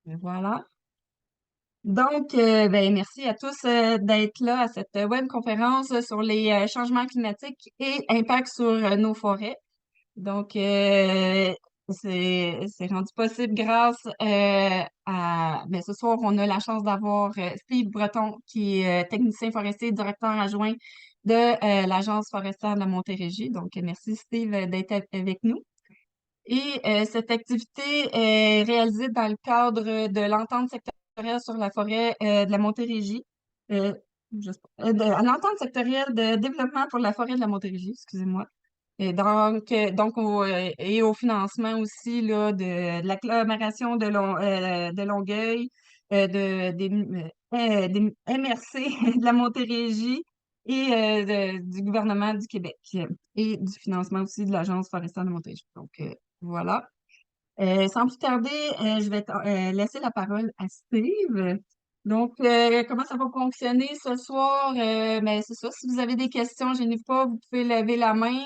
Voilà. Donc, merci à tous d'être là à cette web conférence sur les changements climatiques et impact sur nos forêts. Donc, c'est rendu possible grâce ce soir, on a la chance d'avoir Steve Breton, qui est technicien forestier et directeur adjoint de l'Agence forestière de la Montérégie. Donc, merci Steve d'être avec nous. Et cette activité est réalisée dans le cadre de l'entente sectorielle sur la forêt de la Montérégie. Euh, l'entente sectorielle de développement pour la forêt de la Montérégie, excusez-moi. Et et au financement aussi là, de l'agglomération de Longueuil, des MRC de la Montérégie et du gouvernement du Québec et du financement aussi de l'Agence forestière de Montérégie. Donc, voilà. Sans plus tarder, je vais laisser la parole à Steve. Donc, comment ça va fonctionner ce soir? C'est ça, si vous avez des questions, gênez pas, vous pouvez lever la main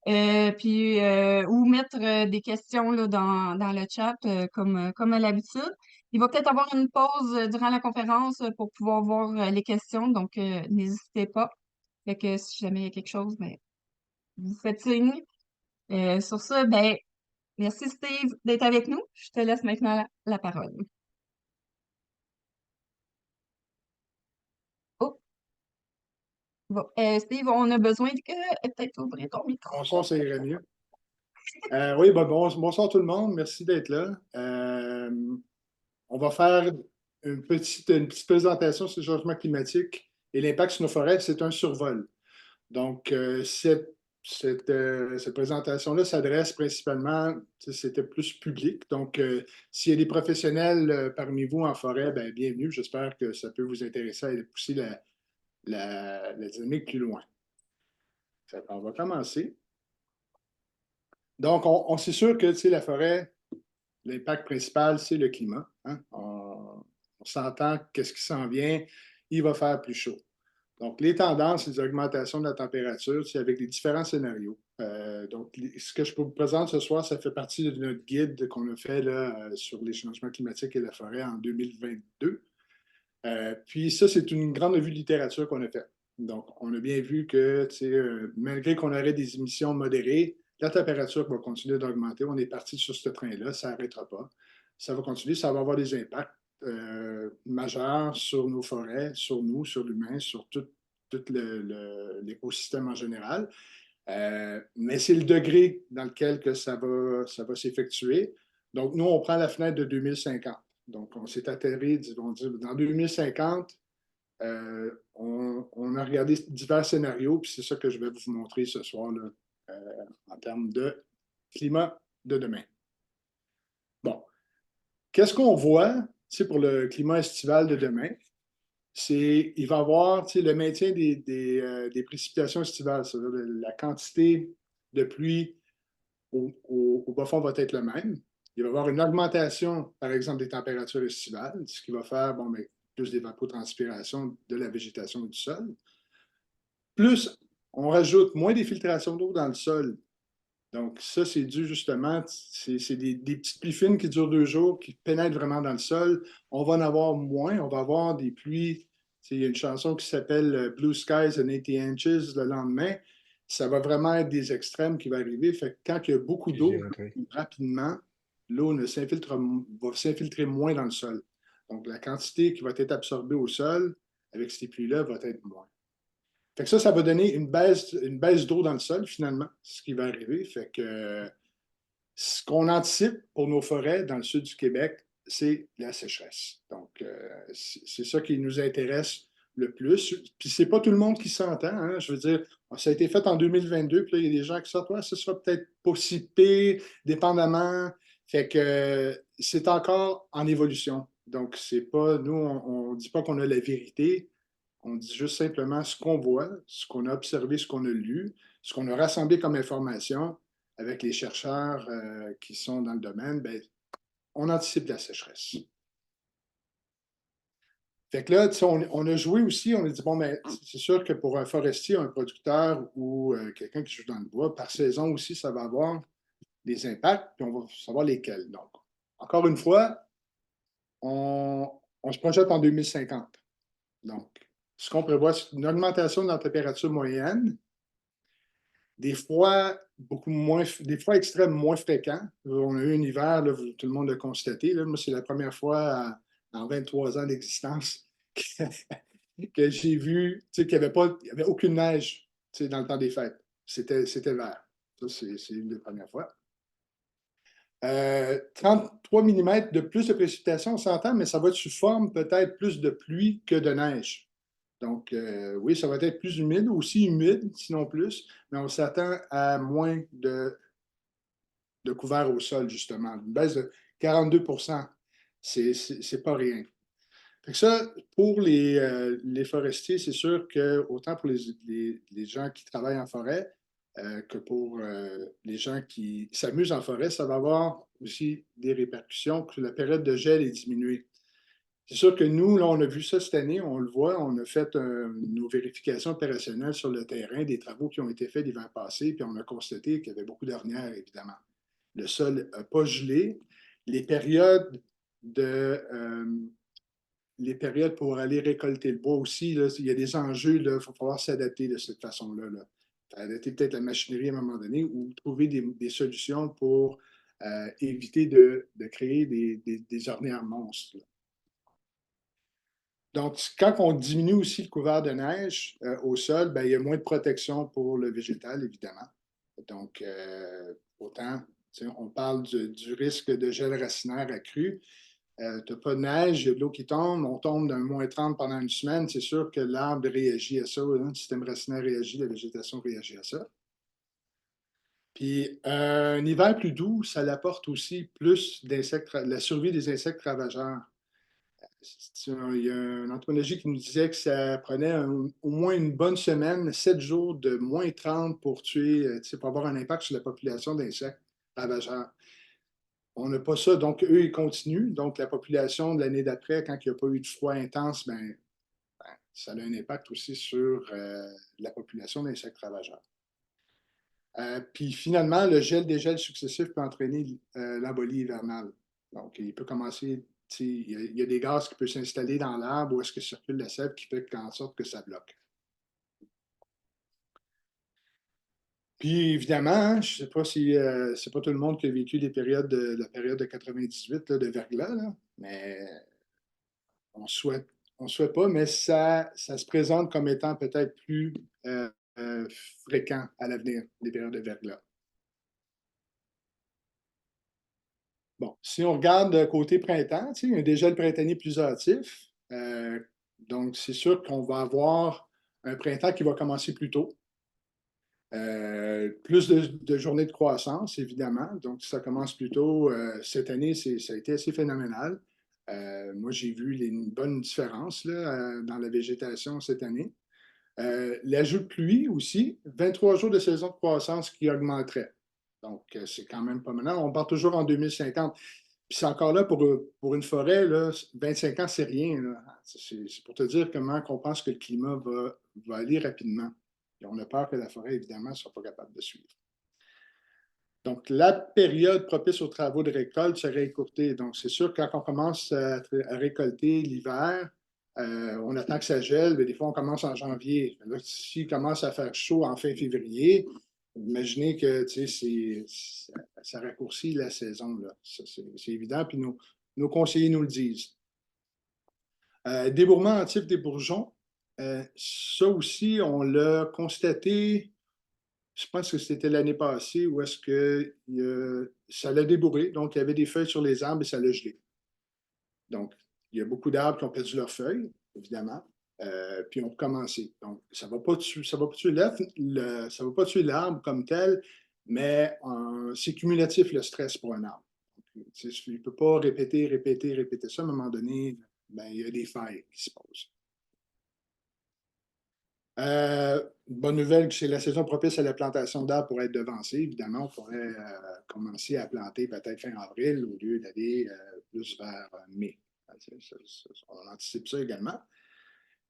ou mettre des questions là, dans le chat comme à l'habitude. Il va peut-être avoir une pause durant la conférence pour pouvoir voir les questions, donc n'hésitez pas. Fait que si jamais il y a quelque chose, vous faites signe. Sur ça, merci Steve d'être avec nous. Je te laisse maintenant la parole. Oh, bon. Steve, on a besoin de peut-être ouvrir ton micro. Bonsoir, ça irait mieux. Oui, bonsoir tout le monde. Merci d'être là. On va faire une petite présentation sur le changement climatique et l'impact sur nos forêts. C'est un survol. Donc, cette présentation-là s'adresse principalement, c'était plus public. Donc, s'il y a des professionnels parmi vous en forêt, bienvenue. J'espère que ça peut vous intéresser à pousser la dynamique plus loin. On va commencer. Donc, on c'est sûr que la forêt, l'impact principal, c'est le climat. Hein. On s'entend qu'est-ce qui s'en vient, il va faire plus chaud. Donc, les tendances, les augmentations de la température, c'est avec les différents scénarios. Donc, ce que je vous présente ce soir, ça fait partie de notre guide qu'on a fait là, sur les changements climatiques et la forêt en 2022. Puis ça, c'est une grande revue de littérature qu'on a faite. Donc, on a bien vu que malgré qu'on aurait des émissions modérées, la température va continuer d'augmenter. On est parti sur ce train-là, ça n'arrêtera pas. Ça va continuer, ça va avoir des impacts majeurs sur nos forêts, sur nous, sur l'humain, sur tout l'écosystème en général. Mais c'est le degré dans lequel que ça va s'effectuer. Donc, nous, on prend la fenêtre de 2050. Donc, on s'est atterri, on dit, dans 2050, on a regardé divers scénarios, puis c'est ça que je vais vous montrer ce soir là, en termes de climat de demain. Bon, qu'est-ce qu'on voit pour le climat estival de demain? Il va y avoir le maintien des précipitations estivales, c'est-à-dire la quantité de pluie au bas fond va être le même. Il va y avoir une augmentation, par exemple, des températures estivales, ce qui va faire plus d'évapotranspiration de la végétation et du sol. Plus, on rajoute moins d'infiltration d'eau dans le sol. Donc, ça, c'est dû justement, c'est des petites pluies fines qui durent 2 jours, qui pénètrent vraiment dans le sol. On va en avoir moins, on va avoir des pluies. Il y a une chanson qui s'appelle Blue Skies and 80 Inches le lendemain. Ça va vraiment être des extrêmes qui vont arriver. Fait que quand il y a beaucoup d'eau, rapidement, l'eau va s'infiltrer moins dans le sol. Donc, la quantité qui va être absorbée au sol avec ces pluies-là va être moins. Fait que ça va donner une baisse d'eau dans le sol, finalement, ce qui va arriver. Fait que ce qu'on anticipe pour nos forêts dans le sud du Québec, c'est la sécheresse. Donc, c'est ça qui nous intéresse le plus. Puis, c'est pas tout le monde qui s'entend. Hein? Je veux dire, ça a été fait en 2022, puis là, il y a des gens qui sortent, ouais, ce sera peut-être pas si pire, dépendamment. Fait que c'est encore en évolution. Donc, c'est pas, nous, on dit pas qu'on a la vérité. On dit juste simplement ce qu'on voit, ce qu'on a observé, ce qu'on a lu, ce qu'on a rassemblé comme information avec les chercheurs qui sont dans le domaine. On anticipe la sécheresse. Fait que là, on a joué aussi, on a dit, c'est sûr que pour un forestier, un producteur ou quelqu'un qui joue dans le bois, par saison aussi, ça va avoir des impacts, puis on va savoir lesquels. Donc, encore une fois, on se projette en 2050. Donc, ce qu'on prévoit, c'est une augmentation de la température moyenne, des fois beaucoup moins, des fois extrêmes moins fréquents. On a eu un hiver, là, tout le monde l'a constaté. Là, moi, c'est la première fois en 23 ans d'existence que, que j'ai vu qu'il n'y avait, il y avait aucune neige dans le temps des fêtes. C'était vert. Ça, c'est une des premières fois. 33 mm de plus de précipitations, on s'entend, mais ça va être sous forme peut-être plus de pluie que de neige. Donc, oui, ça va être plus humide, aussi humide, sinon plus, mais on s'attend à moins de couvert au sol, justement. Une baisse de 42 c'est pas rien. Fait que ça, pour les forestiers, c'est sûr que autant pour les gens qui travaillent en forêt que pour les gens qui s'amusent en forêt, ça va avoir aussi des répercussions que la période de gel est diminuée. C'est sûr que nous, là, on a vu ça cette année, on le voit, on a fait nos vérifications opérationnelles sur le terrain, des travaux qui ont été faits l'hiver passé, puis on a constaté qu'il y avait beaucoup d'ornières, évidemment. Le sol n'a pas gelé. Les périodes de, les périodes pour aller récolter le bois aussi, là, il y a des enjeux, il va falloir s'adapter de cette façon-là. Là. Adapter peut-être la machinerie à un moment donné ou trouver des solutions pour éviter de créer des ornières monstres. Là. Donc, quand on diminue aussi le couvert de neige au sol, ben, il y a moins de protection pour le végétal, évidemment. Donc, autant, on parle du risque de gel racinaire accru. Tu n'as pas de neige, il y a de l'eau qui tombe, on tombe d'un -30 pendant une semaine, c'est sûr que l'arbre réagit à ça, hein, le système racinaire réagit, la végétation réagit à ça. Puis un hiver plus doux, ça apporte aussi plus d'insectes, la survie des insectes ravageurs. Il y a une entomologie qui nous disait que ça prenait au moins une bonne semaine, 7 jours de -30 pour tuer, pour avoir un impact sur la population d'insectes ravageurs. On n'a pas ça, donc eux, ils continuent. Donc, la population de l'année d'après, quand il n'y a pas eu de froid intense, ça a un impact aussi sur la population d'insectes ravageurs. Puis finalement, le gel-dégel successif peut entraîner l'embolie hivernale. Donc, il peut commencer, il y a des gaz qui peuvent s'installer dans l'arbre où est-ce que circule la sève qui fait en sorte que ça bloque. Puis évidemment, hein, je ne sais pas si c'est pas tout le monde qui a vécu la période de 98 là, de verglas, là, mais on souhaite, on souhaite pas, mais ça se présente comme étant peut-être plus euh, euh, fréquent à l'avenir, les périodes de verglas. Bon, si on regarde côté printemps, il y a déjà le printanier plus hâtif. Donc, c'est sûr qu'on va avoir un printemps qui va commencer plus tôt. Plus de journées de croissance, évidemment. Donc, ça commence plus tôt. Cette année, ça a été assez phénoménal. Moi, j'ai vu une bonne différence là, dans la végétation cette année. L'ajout de pluie aussi, 23 jours de saison de croissance qui augmenterait. Donc, c'est quand même pas mal. On part toujours en 2050. Puis c'est encore là pour une forêt, là, 25 ans, c'est rien. C'est pour te dire comment on pense que le climat va aller rapidement. Et on a peur que la forêt, évidemment, ne soit pas capable de suivre. Donc, la période propice aux travaux de récolte serait écourtée. Donc, c'est sûr que quand on commence à récolter l'hiver, on attend que ça gèle, mais des fois, on commence en janvier. Là, s'il commence à faire chaud en fin février, imaginez que ça raccourcit la saison. Là. C'est évident, puis nos conseillers nous le disent. Débourrement hâtif des bourgeons, ça aussi, on l'a constaté, je pense que c'était l'année passée, où est-ce que ça l'a débourré, donc il y avait des feuilles sur les arbres et ça l'a gelé. Donc, il y a beaucoup d'arbres qui ont perdu leurs feuilles, évidemment, puis ont commencé. Donc, ça ne va pas tuer, ça va pas tuer l'arbre comme tel, mais c'est cumulatif le stress pour un arbre. Donc, il ne peut pas répéter ça. À un moment donné, il y a des failles qui se posent. Bonne nouvelle, c'est la saison propice à la plantation d'arbres pour être devancée. Évidemment, on pourrait commencer à planter peut-être fin avril au lieu d'aller plus vers mai. On anticipe ça également.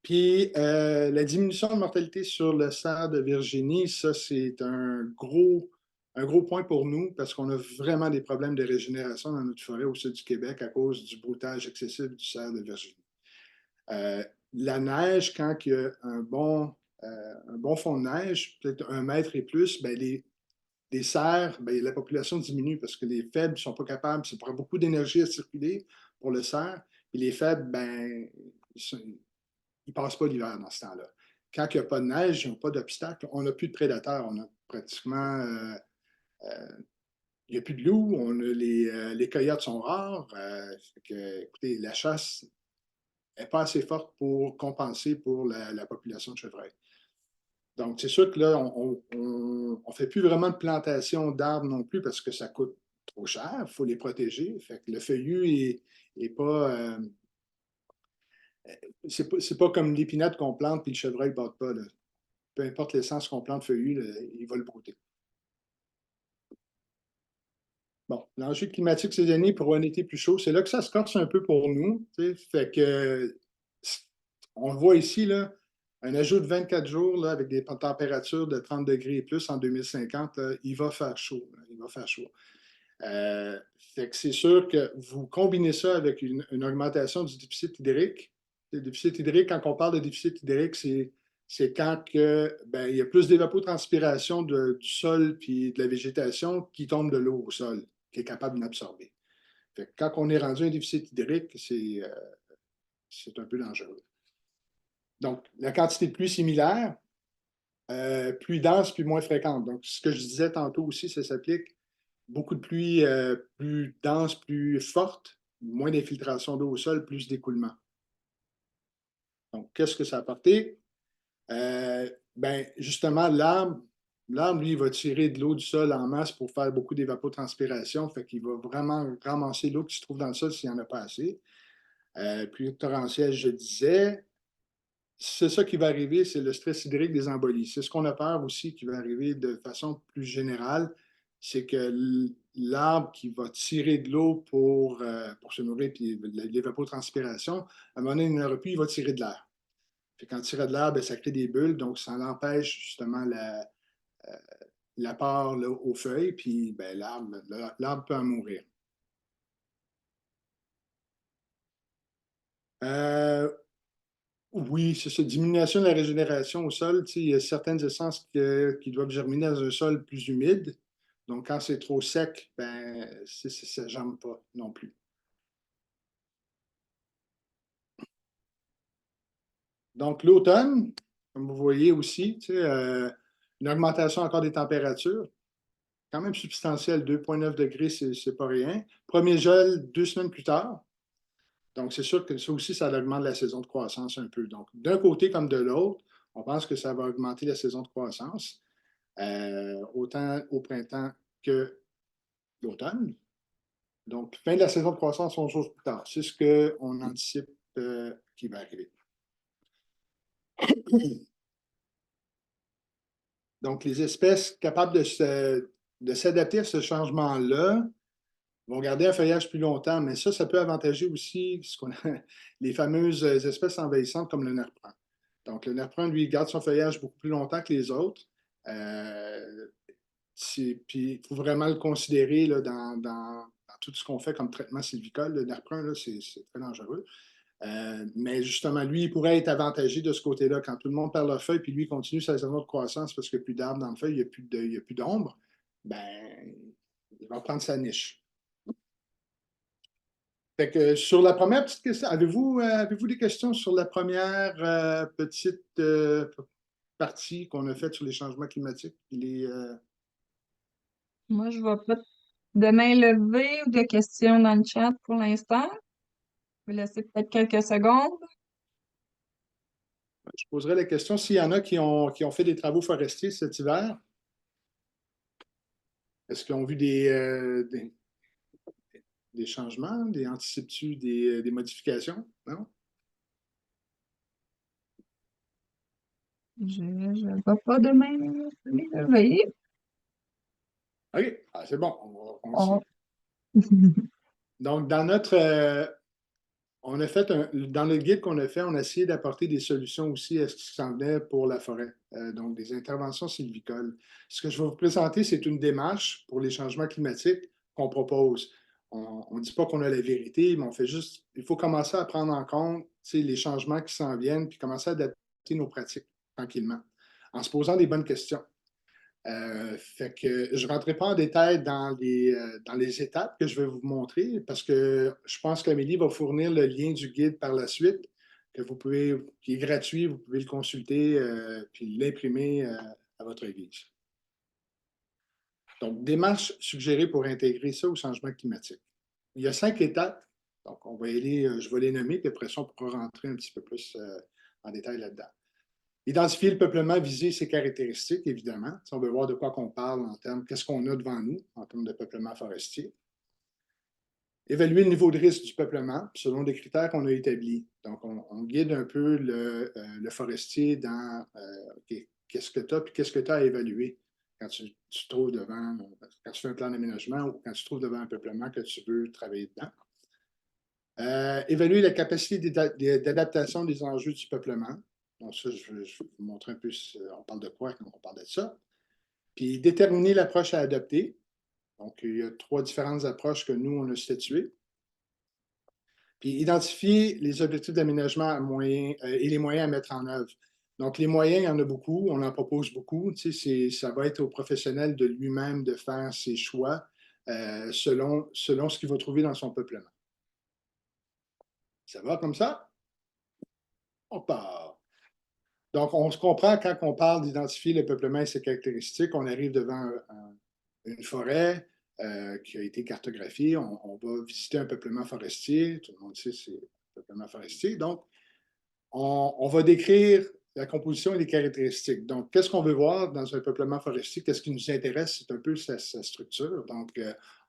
Puis, la diminution de mortalité sur le cerf de Virginie, ça, c'est un gros un gros point pour nous parce qu'on a vraiment des problèmes de régénération dans notre forêt au sud du Québec à cause du broutage excessif du cerf de Virginie. La neige, quand il y a un bon fond de neige, peut-être 1 mètre et plus, ben les cerfs, ben, la population diminue parce que les faibles ne sont pas capables, ça prend beaucoup d'énergie à circuler pour le cerf, et les faibles, ben, ils ne passent pas l'hiver dans ce temps-là. Quand il n'y a pas de neige, ils n'ont pas d'obstacle, on n'a plus de prédateurs, on a pratiquement, il n'y a plus de loups, les coyotes sont rares, écoutez, la chasse n'est pas assez forte pour compenser pour la population de chevreuils. Donc, c'est sûr que là, on ne fait plus vraiment de plantation d'arbres non plus parce que ça coûte trop cher, il faut les protéger. Fait que le feuillu est pas. C'est pas comme l'épinette qu'on plante puis le chevreuil ne batte pas. Là. Peu importe l'essence qu'on plante feuillu, là, il va le brouter. Bon, l'enjeu climatique ces années pour un été plus chaud, c'est là que ça se corse un peu pour nous. Fait que on le voit ici, là, un ajout de 24 jours là, avec des températures de 30 degrés et plus en 2050, là, il va faire chaud. Là, il va faire chaud. Fait que c'est sûr que vous combinez ça avec une augmentation du déficit hydrique. Le déficit hydrique, quand on parle de déficit hydrique, c'est quand que, ben, il y a plus d'évapotranspiration du sol puis de la végétation qui tombe de l'eau au sol, qui est capable d'absorber. Fait que quand on est rendu à un déficit hydrique, c'est un peu dangereux. Donc, la quantité de pluie similaire, pluie dense, puis moins fréquente. Donc, ce que je disais tantôt aussi, ça s'applique. Beaucoup de pluie plus dense, plus forte, moins d'infiltration d'eau au sol, plus d'écoulement. Donc, qu'est-ce que ça a apporté? Ben, justement, l'arbre, lui, il va tirer de l'eau du sol en masse pour faire beaucoup d'évapotranspiration. Fait qu'il va vraiment ramasser l'eau qui se trouve dans le sol s'il n'y en a pas assez. Pluie torrentielle, je disais. C'est ça qui va arriver, c'est le stress hydrique des embolies. C'est ce qu'on a peur aussi qui va arriver de façon plus générale, c'est que l'arbre qui va tirer de l'eau pour se nourrir, puis l'évapotranspiration, à un moment donné, il n'aura plus, il va tirer de l'air. Puis quand il tire de l'air, ben, ça crée des bulles, donc ça empêche justement l'apport aux feuilles, puis ben, l'arbre peut en mourir. Oui, c'est ça. Diminution de la régénération au sol. Il y a certaines essences qui doivent germiner dans un sol plus humide. Donc, quand c'est trop sec, ben, ça ne germe pas non plus. Donc, l'automne, comme vous voyez aussi, une augmentation encore des températures, quand même substantielle, 2,9 degrés, c'est pas rien. Premier gel 2 semaines plus tard. Donc, c'est sûr que ça aussi, ça augmente la saison de croissance un peu. Donc, d'un côté comme de l'autre, on pense que ça va augmenter la saison de croissance. Autant au printemps que l'automne. Donc, fin de la saison de croissance, 11 jours plus tard. C'est ce qu'on anticipe qui va arriver. Donc, les espèces capables de s'adapter à ce changement-là vont garder un feuillage plus longtemps, mais ça peut avantager aussi les fameuses espèces envahissantes comme le nerf-brun. Donc, le nerf-brun, lui, il garde son feuillage beaucoup plus longtemps que les autres. Puis il faut vraiment le considérer là, dans tout ce qu'on fait comme traitement sylvicole. Le nerf-brun, c'est très dangereux. Mais justement, lui, il pourrait être avantagé de ce côté-là quand tout le monde perd leur feuille, puis lui, il continue sa saison de croissance parce qu'il n'y a plus d'arbres dans le feuille, il n'y a plus d'ombre. Ben, il va prendre sa niche. Fait que sur la première petite question, avez-vous des questions sur la première petite partie qu'on a faite sur les changements climatiques? Moi, je ne vois pas de main levée ou de questions dans le chat pour l'instant. Je vais laisser peut-être quelques secondes. Je poserai la question s'il y en a qui ont fait des travaux forestiers cet hiver. Est-ce qu'ils ont vu des changements, anticipes-tu des modifications? Non? Je ne vois pas de main levée. OK, c'est bon, on Oh. Donc, dans notre On a fait dans le guide qu'on a fait, on a essayé d'apporter des solutions aussi à ce qui s'en venait pour la forêt, donc des interventions sylvicoles. Ce que je vais vous présenter, c'est une démarche pour les changements climatiques qu'on propose. On ne dit pas qu'on a la vérité, mais on fait juste, il faut commencer à prendre en compte les changements qui s'en viennent, puis commencer à adapter nos pratiques tranquillement, en se posant des bonnes questions. Fait que je ne rentrerai pas en détail dans les étapes que je vais vous montrer parce que je pense qu'Amélie va fournir le lien du guide par la suite, qui est gratuit, vous pouvez le consulter puis l'imprimer à votre guise. Donc, démarche suggérée pour intégrer ça au changement climatique. Il y a 5 étapes, donc on va y aller, je vais les nommer, puis après ça, on pourra rentrer un petit peu plus en détail là-dedans. Identifier le peuplement, viser ses caractéristiques, évidemment. Si on veut voir de quoi qu'on parle en termes, qu'est-ce qu'on a devant nous en termes de peuplement forestier. Évaluer le niveau de risque du peuplement selon des critères qu'on a établis. Donc, on guide un peu le forestier dans qu'est-ce que tu as, puis qu'est-ce que tu as à évaluer quand tu te trouves devant, quand tu fais un plan d'aménagement ou quand tu te trouves devant un peuplement que tu veux travailler dedans. Évaluer la capacité d'adaptation des enjeux du peuplement. Donc, ça, je vais vous montrer un peu, on parle de quoi quand on parle de ça. Puis, déterminer l'approche à adopter. Donc, il y a 3 différentes approches que nous, on a statuées. Puis, identifier les objectifs d'aménagement et les moyens à mettre en œuvre. Donc, les moyens, il y en a beaucoup, on en propose beaucoup. Tu sais, ça va être au professionnel de lui-même de faire ses choix selon ce qu'il va trouver dans son peuplement. Ça va comme ça? On part. Donc, on se comprend quand on parle d'identifier le peuplement et ses caractéristiques, on arrive devant une forêt qui a été cartographiée, on va visiter un peuplement forestier, tout le monde sait c'est un peuplement forestier, donc on va décrire la composition et les caractéristiques. Donc, qu'est-ce qu'on veut voir dans un peuplement forestier? Qu'est-ce qui nous intéresse? C'est un peu sa structure. Donc,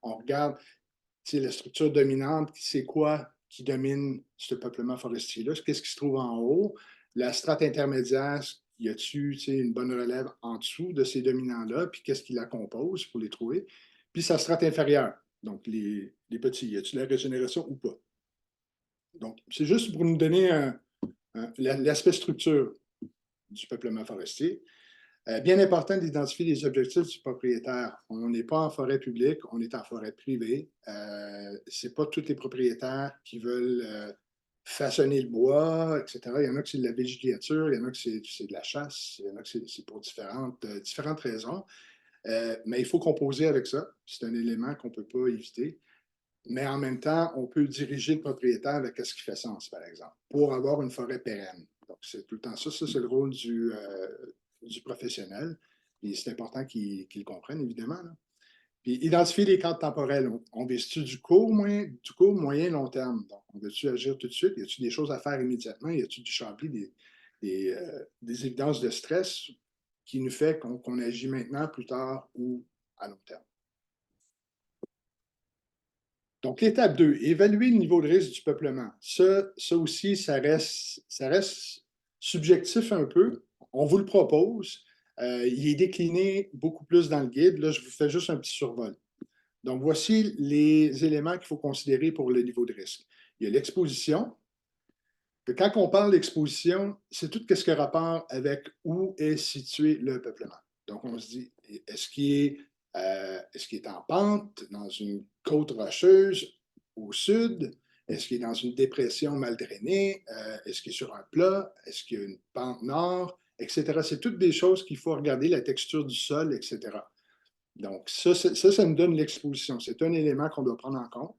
on regarde la structure dominante, c'est quoi qui domine ce peuplement forestier-là? Qu'est-ce qui se trouve en haut? La strate intermédiaire, y a-t-il une bonne relève en dessous de ces dominants-là? Puis qu'est-ce qui la compose pour les trouver? Puis sa strate inférieure, donc les petits, y a-t-il la régénération ou pas? Donc, c'est juste pour nous donner l'aspect structure du peuplement forestier. Bien important d'identifier les objectifs du propriétaire. On n'est pas en forêt publique, on est en forêt privée. Ce n'est pas tous les propriétaires qui veulent façonner le bois, etc. Il y en a que c'est de la villégiature, il y en a que c'est de la chasse, il y en a que c'est pour différentes raisons. Mais il faut composer avec ça. C'est un élément qu'on ne peut pas éviter. Mais en même temps, on peut diriger le propriétaire avec ce qui fait sens, par exemple, pour avoir une forêt pérenne. Donc, c'est tout le temps ça. Ça, c'est le rôle du professionnel. Et c'est important qu'il le comprenne, évidemment. Là. Puis, identifier les cadres temporels. On vise-tu du court, moyen, long terme? Donc, on veut-tu agir tout de suite? Y a-t-il des choses à faire immédiatement? Y a-t-il du chambly, des évidences de stress qui nous fait qu'on agit maintenant, plus tard ou à long terme? Donc, l'étape 2, évaluer le niveau de risque du peuplement. Ça aussi, ça reste subjectif un peu. On vous le propose. Il est décliné beaucoup plus dans le guide. Là, je vous fais juste un petit survol. Donc, voici les éléments qu'il faut considérer pour le niveau de risque. Il y a l'exposition. Quand on parle d'exposition, c'est tout ce qui a rapport avec où est situé le peuplement. Donc, on se dit, est-ce qu'il est en pente, dans une côte rocheuse au sud? Est-ce qu'il est dans une dépression mal drainée? Est-ce qu'il est sur un plat? Est-ce qu'il y a une pente nord? Etc. C'est toutes des choses qu'il faut regarder, la texture du sol, etc. Donc, ça me donne l'exposition. C'est un élément qu'on doit prendre en compte.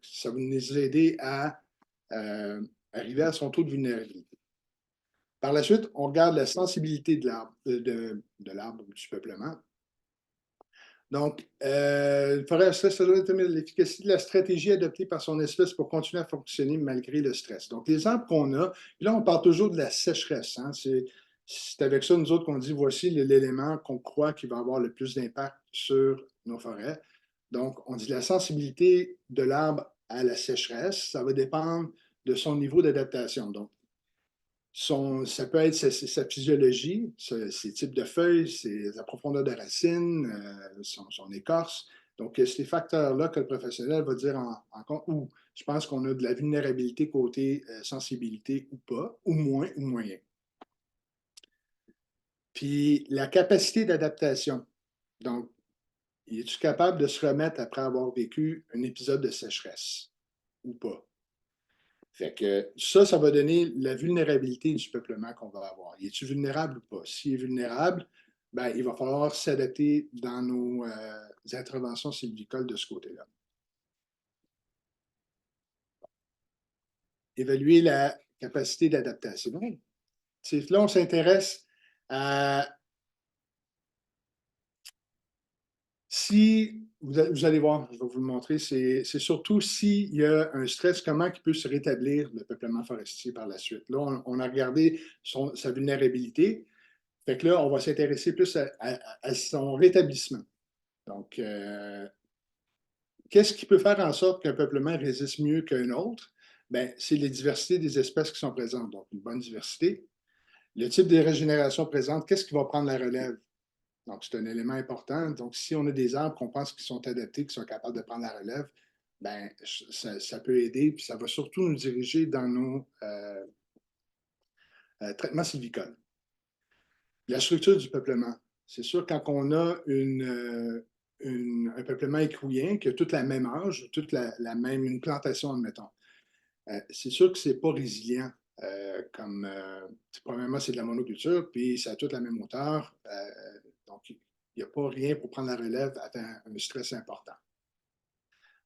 Ça va nous aider à arriver à son taux de vulnérabilité. Par la suite, on regarde la sensibilité de l'arbre ou du peuplement. Donc, ça doit être l'efficacité de la stratégie adoptée par son espèce pour continuer à fonctionner malgré le stress. Donc, les arbres qu'on a, puis là, on parle toujours de la sécheresse. Hein, c'est avec ça, nous autres, qu'on dit voici l'élément qu'on croit qui va avoir le plus d'impact sur nos forêts. Donc, on dit la sensibilité de l'arbre à la sécheresse, ça va dépendre de son niveau d'adaptation. Donc, ça peut être sa physiologie, ses types de feuilles, sa profondeur de racines, son écorce, Donc, c'est ces facteurs-là que le professionnel va dire en compte, ou je pense qu'on a de la vulnérabilité côté sensibilité ou pas, ou moins, ou moyen. Puis, la capacité d'adaptation. Donc, es-tu capable de se remettre après avoir vécu un épisode de sécheresse ou pas? Fait que ça va donner la vulnérabilité du peuplement qu'on va avoir. Es-tu vulnérable ou pas? S'il est vulnérable, ben, il va falloir s'adapter dans nos interventions sylvicoles de ce côté-là. Évaluer la capacité d'adaptation. Là, on s'intéresse à si vous allez voir, je vais vous le montrer, c'est surtout s'il y a un stress, comment il peut se rétablir le peuplement forestier par la suite. Là, on a regardé sa vulnérabilité. Fait que là, on va s'intéresser plus à son rétablissement. Donc, qu'est-ce qui peut faire en sorte qu'un peuplement résiste mieux qu'un autre? Bien, c'est les diversités des espèces qui sont présentes. Donc, une bonne diversité. Le type de régénération présente, qu'est-ce qui va prendre la relève? Donc, c'est un élément important. Donc, si on a des arbres qu'on pense qu'ils sont adaptés, qui sont capables de prendre la relève, ben, ça peut aider, puis ça va surtout nous diriger dans nos traitements sylvicoles. La structure du peuplement. C'est sûr, quand on a un peuplement équouien qui a toute la même âge, toute la même une plantation, admettons, c'est sûr que ce n'est pas résilient. Premièrement, c'est de la monoculture, puis ça a toute la même hauteur. Donc, il n'y a pas rien pour prendre la relève avec un stress important.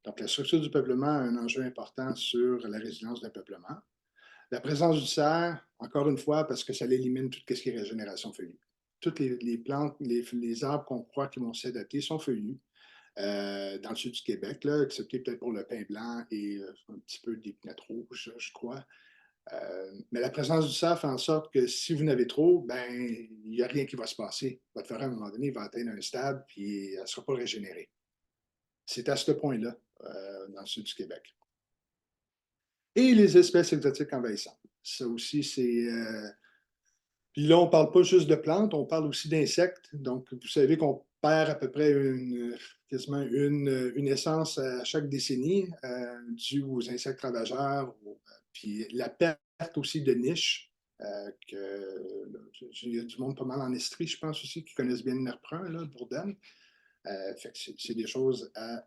Donc, la structure du peuplement a un enjeu important sur la résilience d'un peuplement. La présence du cerf, encore une fois, parce que ça élimine tout ce qui est régénération feuillue. Toutes les plantes, les arbres qu'on croit qui vont s'adapter sont feuillus. Dans le sud du Québec, là, excepté peut-être pour le pin blanc et un petit peu d'épinette rouge, je crois. Mais la présence du cerf fait en sorte que si vous n'avez trop, ben il n'y a rien qui va se passer. Votre forêt, à un moment donné, va atteindre un stade puis elle ne sera pas régénérée. C'est à ce point-là, dans le sud du Québec. Et les espèces exotiques envahissantes. Ça aussi, c'est. Puis là, on ne parle pas juste de plantes, on parle aussi d'insectes. Donc, vous savez qu'on perd à peu près quasiment une essence à chaque décennie due aux insectes ravageurs. Puis la perte aussi de niches. Il y a du monde pas mal en Estrie, je pense aussi, qui connaissent bien le nerf brun, là, le Bourdaine. Fait que c'est des choses à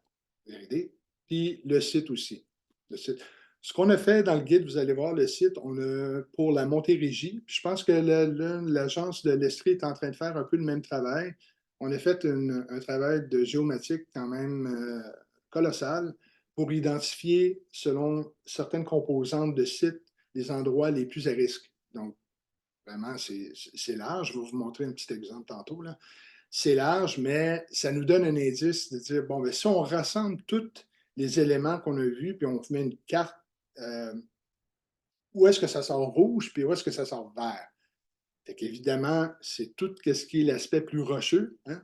aider. Puis le site aussi. Le site. Ce qu'on a fait dans le guide, vous allez voir le site, on a pour la Montérégie. Je pense que l'agence de l'Estrie est en train de faire un peu le même travail. On a fait un travail de géomatique quand même colossal pour identifier, selon certaines composantes de sites, les endroits les plus à risque. Donc, vraiment, c'est large. Je vais vous montrer un petit exemple tantôt, là. C'est large, mais ça nous donne un indice de dire, bon, bien, si on rassemble tous les éléments qu'on a vus, puis on met une carte, où est-ce que ça sort rouge, puis où est-ce que ça sort vert? Fait qu'évidemment, c'est tout ce qui est l'aspect plus rocheux. Hein?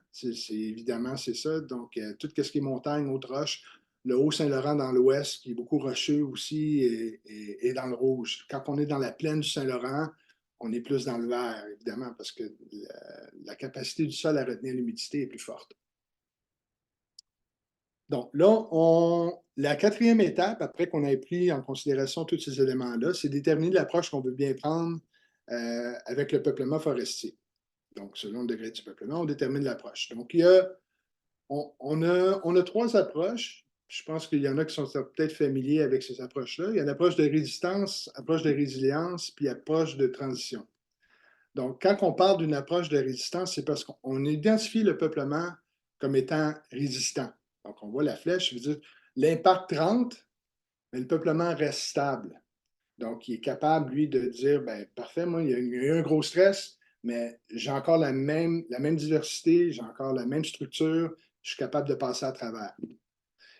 Évidemment, c'est ça. Donc, tout ce qui est montagne, haute roche, le Haut-Saint-Laurent dans l'ouest, qui est beaucoup rocheux aussi, est dans le rouge. Quand on est dans la plaine du Saint-Laurent, on est plus dans le vert, évidemment, parce que la capacité du sol à retenir l'humidité est plus forte. Donc là, la quatrième étape, après qu'on ait pris en considération tous ces éléments-là, c'est déterminer l'approche qu'on veut bien prendre avec le peuplement forestier. Donc, selon le degré du peuplement, on détermine l'approche. Donc, on a trois approches. Je pense qu'il y en a qui sont peut-être familiers avec ces approches-là. Il y a l'approche de résistance, approche de résilience, puis approche de transition. Donc, quand on parle d'une approche de résistance, c'est parce qu'on identifie le peuplement comme étant résistant. Donc, on voit la flèche, je veux dire, l'impact rentre, mais le peuplement reste stable. Donc, il est capable, lui, de dire, ben parfait, moi, il y a eu un gros stress, mais j'ai encore la même diversité, j'ai encore la même structure, je suis capable de passer à travers.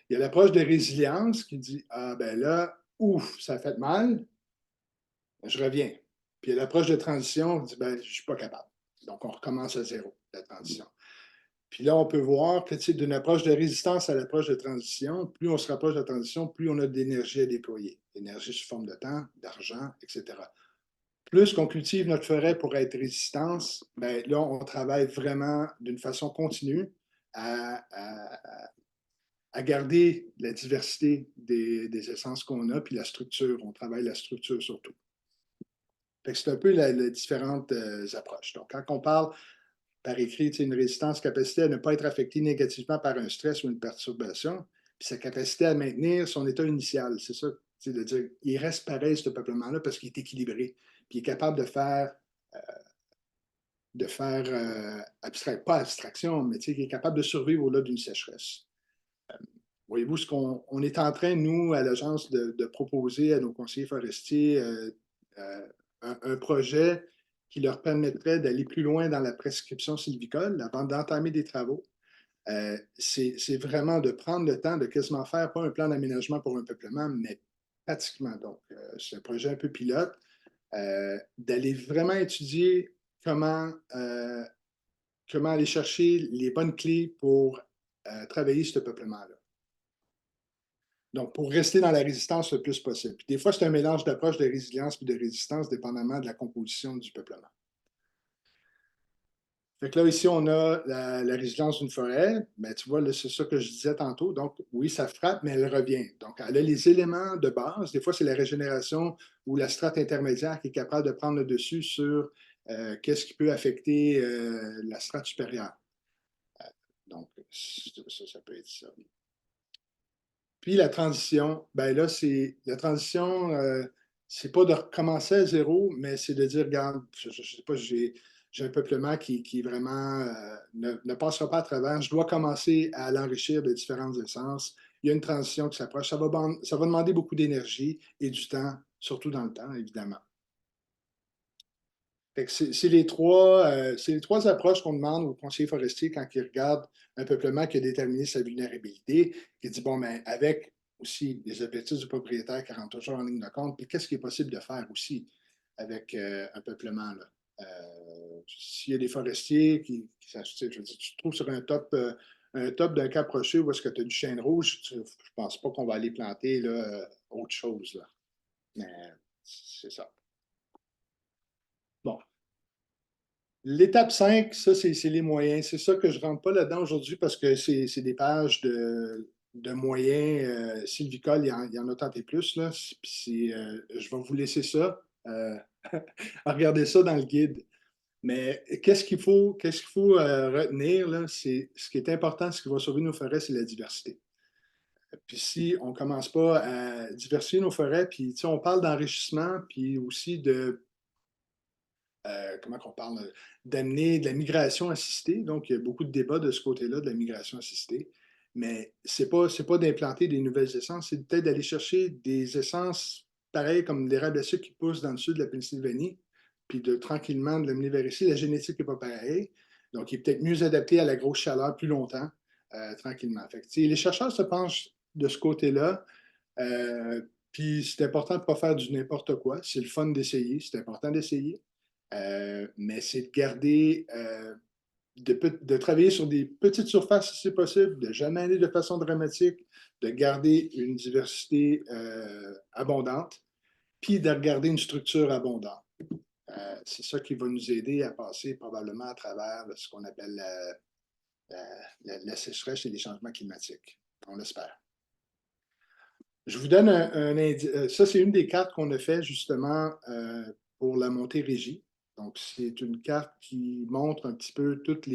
Il y a l'approche de résilience qui dit, ah ben là, ouf, ça fait mal, je reviens. Puis il y a l'approche de transition, on dit, ben, je ne suis pas capable. Donc, on recommence à zéro, la transition. Puis là, on peut voir que d'une approche de résistance à l'approche de transition, plus on se rapproche de la transition, plus on a d'énergie à déployer. Énergie sous forme de temps, d'argent, etc. Plus qu'on cultive notre forêt pour être résistance, bien là, on travaille vraiment d'une façon continue à à garder la diversité des essences qu'on a, puis la structure. On travaille la structure surtout. Fait que c'est un peu les différentes approches. Donc, quand on parle par écrit, une résistance, capacité à ne pas être affectée négativement par un stress ou une perturbation, puis sa capacité à maintenir son état initial. C'est ça, de dire, il reste pareil, ce peuplement-là, parce qu'il est équilibré, puis il est capable pas abstraction, mais il est capable de survivre au-delà d'une sécheresse. Voyez-vous, ce qu'on est en train, nous, à l'agence, de proposer à nos conseillers forestiers un projet qui leur permettrait d'aller plus loin dans la prescription sylvicole avant d'entamer des travaux. C'est vraiment de prendre le temps de quasiment faire, pas un plan d'aménagement pour un peuplement, mais pratiquement. Donc, c'est un projet un peu pilote, d'aller vraiment étudier comment aller chercher les bonnes clés pour travailler ce peuplement-là. Donc, pour rester dans la résistance le plus possible. Puis des fois, c'est un mélange d'approche de résilience et de résistance, dépendamment de la composition du peuplement. Fait que là, ici, on a la résilience d'une forêt. Ben, tu vois, c'est ça que je disais tantôt. Donc, oui, ça frappe, mais elle revient. Donc, elle a les éléments de base. Des fois, c'est la régénération ou la strate intermédiaire qui est capable de prendre le dessus sur qu'est-ce qui peut affecter la strate supérieure. Donc, ça peut être ça. Puis la transition, ben là, la transition, c'est pas de recommencer à zéro, mais c'est de dire, regarde, je ne sais pas, j'ai un peuplement qui vraiment ne passera pas à travers. Je dois commencer à l'enrichir de différentes essences. Il y a une transition qui s'approche. Ça va demander beaucoup d'énergie et du temps, surtout dans le temps, évidemment. C'est les trois approches qu'on demande aux conseillers forestiers quand ils regardent un peuplement qui a déterminé sa vulnérabilité, qui dit, bon, ben, avec aussi les objectifs du propriétaire qui rentrent toujours en ligne de compte, puis qu'est-ce qui est possible de faire aussi avec un peuplement, là. S'il y a des forestiers je veux dire, tu te trouves sur un top d'un cap rocheux où est-ce que tu as du chêne rouge, je ne pense pas qu'on va aller planter là, autre chose, là. Mais c'est ça. Bon. L'étape 5, ça, c'est les moyens. C'est ça que je ne rentre pas là-dedans aujourd'hui parce que c'est des pages de moyens sylvicoles. Il y en a tant et plus, là. Puis je vais vous laisser ça. À regarder ça dans le guide. Mais qu'est-ce qu'il faut retenir, là? Ce qui est important, ce qui va sauver nos forêts, c'est la diversité. Puis si on ne commence pas à diversifier nos forêts, puis on parle d'enrichissement, puis aussi comment on parle, d'amener de la migration assistée. Donc, il y a beaucoup de débats de ce côté-là, de la migration assistée. Mais ce n'est pas d'implanter des nouvelles essences, c'est peut-être d'aller chercher des essences pareilles comme l'érable à sucre qui pousse dans le sud de la Pennsylvanie, puis de tranquillement de l'amener vers ici. La génétique n'est pas pareille. Donc, il est peut-être mieux adapté à la grosse chaleur plus longtemps, tranquillement. Fait que, les chercheurs se penchent de ce côté-là. Puis c'est important de ne pas faire du n'importe quoi. C'est le fun d'essayer. C'est important d'essayer. Mais c'est de garder, de travailler sur des petites surfaces si c'est possible, de jamais aller de façon dramatique, de garder une diversité abondante, puis de garder une structure abondante. C'est ça qui va nous aider à passer probablement à travers ce qu'on appelle la sécheresse et les changements climatiques. On l'espère. Je vous donne un indice. Ça, c'est une des cartes qu'on a fait justement pour la montée régie. Donc, c'est une carte qui montre un petit peu toutes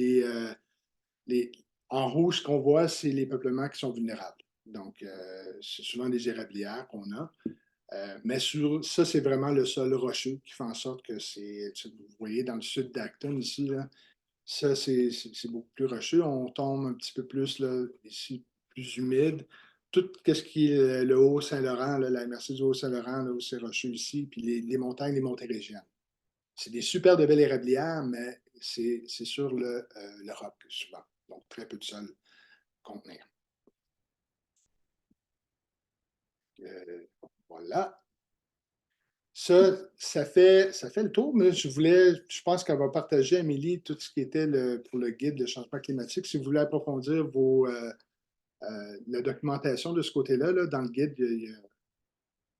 En rouge, ce qu'on voit, c'est les peuplements qui sont vulnérables. Donc, c'est souvent des érablières qu'on a. Mais ça, c'est vraiment le sol rocheux qui fait en sorte que vous voyez dans le sud d'Acton ici, là, ça, c'est beaucoup plus rocheux. On tombe un petit peu plus là, ici, plus humide. Tout ce qui est le Haut-Saint-Laurent, la MRC du Haut-Saint-Laurent, là, où c'est rocheux ici, puis les montagnes, les montées régionales. C'est des super de belles érablières, mais c'est sur le roc, souvent. Donc, très peu de sol contenir. Voilà. Ça fait le tour, mais je pense qu'elle va partager, Amélie, tout ce qui était pour le guide de changement climatique. Si vous voulez approfondir la documentation de ce côté-là, là, dans le guide, il